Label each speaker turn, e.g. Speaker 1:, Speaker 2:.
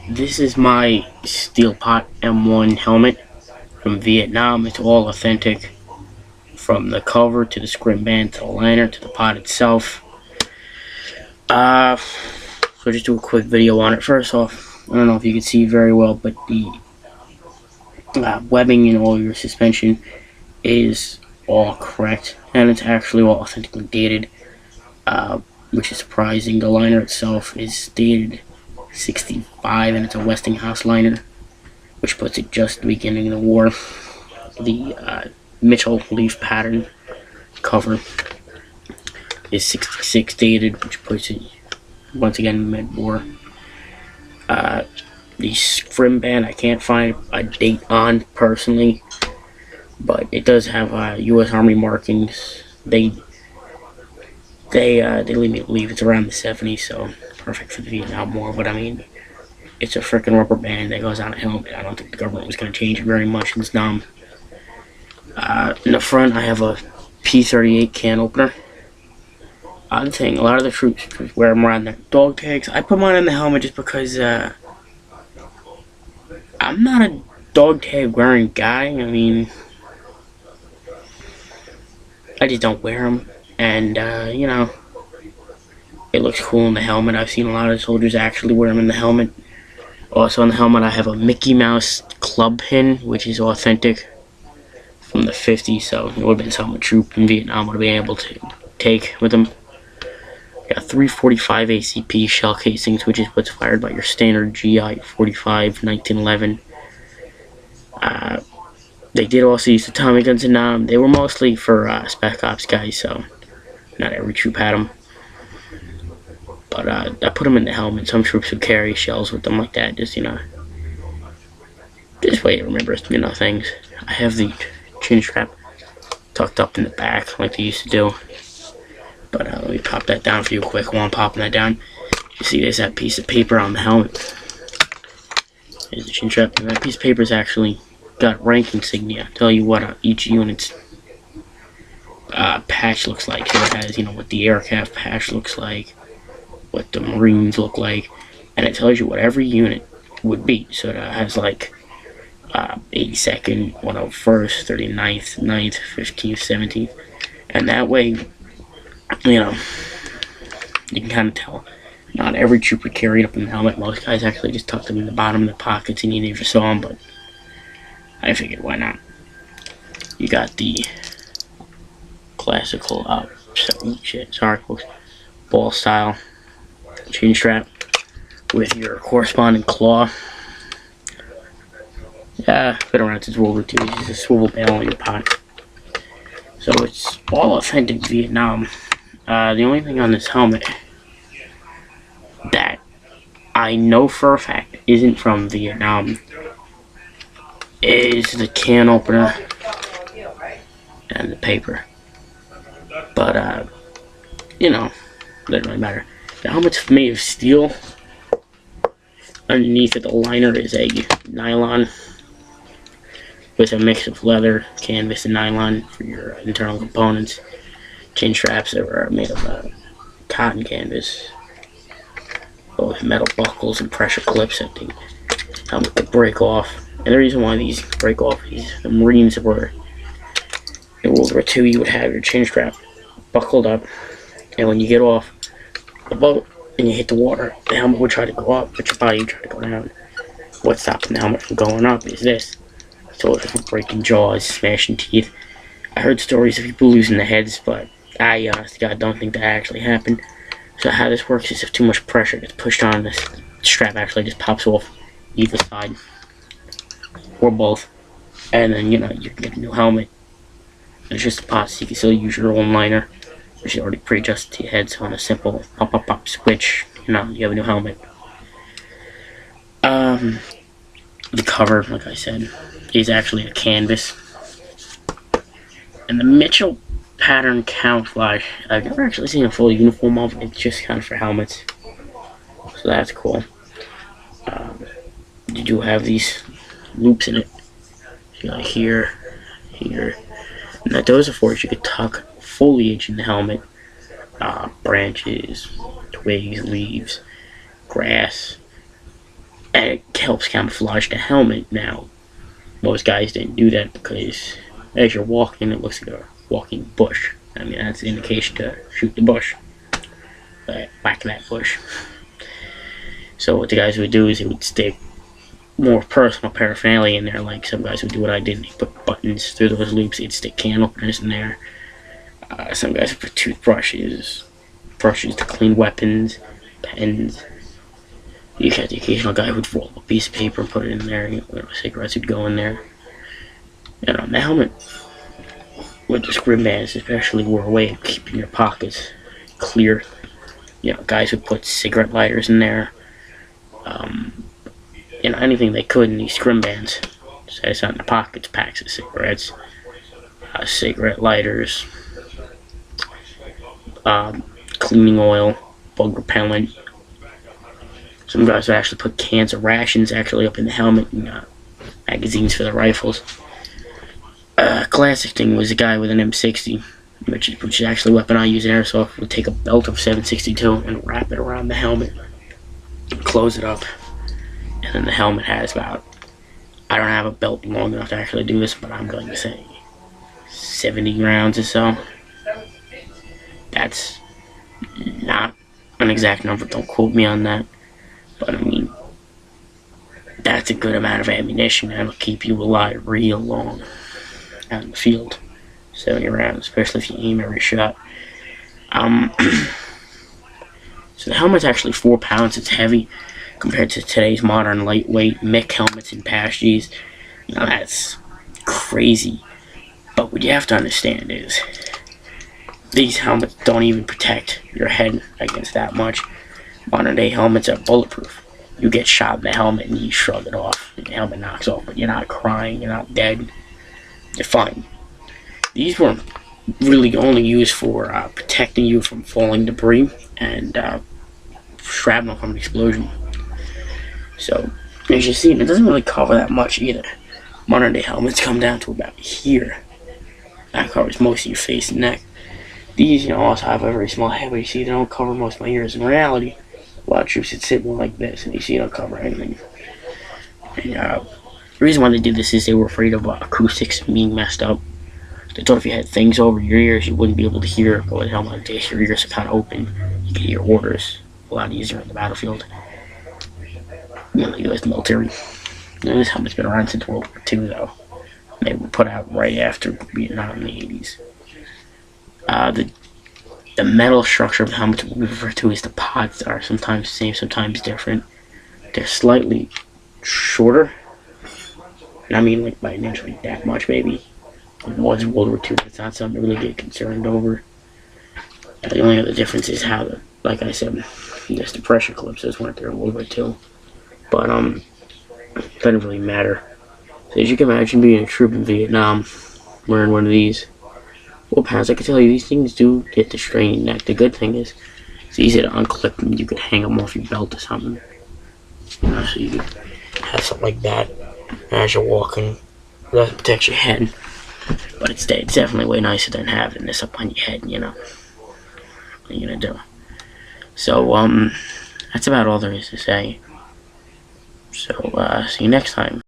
Speaker 1: This is my Steel Pot M1 helmet from Vietnam. It's all authentic, from the cover to the scrim band to the liner to the pot itself. So just do a quick video on it. First off, I don't know if you can see very well, but the webbing in all your suspension is all correct, and it's actually all authentically dated, which is surprising. The liner itself is dated 65, and it's a Westinghouse liner, which puts it just at the beginning of the war. The Mitchell leaf pattern cover is 66 dated, which puts it once again mid-war. The scrim band, I can't find a date on personally, but it does have U.S. Army markings. They lead me to believe it's around the 70s, so perfect for the Vietnam War. But I mean, it's a freaking rubber band that goes on a helmet. I don't think the government was going to change it very much in Vietnam. In the front, I have a P38 can opener. Odd thing, a lot of the troops wear them around their dog tags. I put mine on the helmet just because I'm not a dog tag wearing guy. I mean, I just don't wear them, and you know, it looks cool in the helmet. I've seen a lot of soldiers actually wear them in the helmet. Also on the helmet, I have a Mickey Mouse club pin, which is authentic from the 50s, so it would have been something a troop in Vietnam would have been able to take with them. Got 345 ACP shell casings, which is what's fired by your standard GI 45 1911. They did also use the Tommy guns in Nam. They were mostly for Spec Ops guys, so not every troop had them. But I put them in the helmet. Some troops would carry shells with them like that, just, you know, this way to remember, you know, things. I have the chin strap tucked up in the back like they used to do. But let me pop that down for you quick while I'm popping that down. You see there's that piece of paper on the helmet. There's the chin strap, and that piece of paper's actually got rank insignia. Tell you what each unit's patch looks like. So it has, you know, what the aircraft patch looks like, what the Marines look like, and it tells you what every unit would be. So it has like 82nd, 101st, 39th, 9th, 15th, 17th, and that way, you know, you can kind of tell. Not every trooper carried up in the helmet. Most guys actually just tucked them in the bottom of the pockets and you never saw them, but I figured, why not? You got the classical, sorry folks, ball style chain strap with your corresponding claw. Yeah, been around since World War II. It's just a swivel barrel in your pot. So it's all authentic Vietnam. The only thing on this helmet that I know for a fact isn't from Vietnam is the can opener and the paper. But, you know, doesn't really matter. The helmet's made of steel. Underneath it, the liner is a nylon with a mix of leather, canvas, and nylon for your internal components. Chin straps that are made of cotton canvas, both metal buckles and pressure clips that the helmet could break off. And the reason why these break off is the Marines were in World War II. You would have your chin strap buckled up, and when you get off the boat and you hit the water, the helmet would try to go up, but your body would try to go down. What's stopping the helmet from going up is this. Soldiers from breaking jaws, smashing teeth. I heard stories of people losing their heads, but I, honest to God, don't think that actually happened. So how this works is if too much pressure gets pushed on, this strap actually just pops off either side, or both, and then, you know, you can get a new helmet. It's just a pot, so you can still use your own liner, which is already pre-adjusted to your head. So on a simple pop switch, you know, you have a new helmet. The cover, like I said, is actually a canvas, and the Mitchell pattern camouflage, I've never actually seen a full uniform of it. It's just kind of for helmets, so that's cool. You do have these loops in it, so like here, and that those are for you could tuck foliage in the helmet, branches, twigs, leaves, grass, and it helps camouflage the helmet. Now, most guys didn't do that because as you're walking, it looks like a walking bush. I mean, that's an indication to shoot the bush, whack that bush. So what the guys would do is they would stick more personal paraphernalia in there. Like some guys would do what I did. They put buttons through those loops. They'd stick can openers in there. Some guys would put toothbrushes, brushes to clean weapons, pens. You had the occasional guy who'd roll a piece of paper and put it in there. You know, cigarettes would go in there. And on the helmet, with the scrim bands especially, were a way of keeping your pockets clear. You know, guys would put cigarette lighters in there. You know, anything they could in these scrim bands. So it's not in the pockets, packs of cigarettes, cigarette lighters, cleaning oil, bug repellent. Some guys would actually put cans of rations actually up in the helmet and magazines for the rifles. Classic thing was a guy with an M60, which is actually a weapon I use in airsoft, would take a belt of 7.62 and wrap it around the helmet, close it up, and then the helmet has about, I don't have a belt long enough to actually do this, but I'm going to say 70 rounds or so. That's not an exact number, don't quote me on that, but I mean, that's a good amount of ammunition that'll keep you alive real long out in the field. 70 rounds, especially if you aim every shot. So the helmet's actually 4 pounds. It's heavy compared to today's modern lightweight MIC helmets and PASGs. Now that's crazy. But what you have to understand is these helmets don't even protect your head against that much. Modern day helmets are bulletproof. You get shot in the helmet and you shrug it off. And the helmet knocks off, but you're not crying, you're not dead. You're fine. These were really only used for protecting you from falling debris and shrapnel from an explosion. So, as you see, it doesn't really cover that much either. Modern day helmets come down to about here. That covers most of your face and neck. These, you know, also have a very small head, but you see, they don't cover most of my ears. In reality, a lot of troops would sit more like this, and you see, they don't cover anything. And the reason why they did this is they were afraid of acoustics being messed up. They thought if you had things over your ears, you wouldn't be able to hear. But with a helmet like this, your ears are kind of open. You can hear orders a lot easier in the battlefield. You know, the U.S. military. And this helmet's been around since World War II, though. They were put out right after Vietnam in the 80s. The metal structure of the helmet we refer to as the pods are sometimes the same, sometimes different. They're slightly shorter. And I mean, like, by an inch, like that much, maybe. It was World War II, but it's not something to really get concerned over. The only other difference is how, like I said, just the pressure clips weren't there in World War II. But, it doesn't really matter. So as you can imagine being a troop in Vietnam, wearing one of these. Well, pals, I can tell you, these things do get the strain neck. The good thing is, it's easy to unclip them. You could hang them off your belt or something. You know, so you could have something like that as you're walking. It doesn't protect your head. But it's definitely way nicer than having this up on your head, you know. What are you gonna do? So, that's about all there is to say. So, see you next time.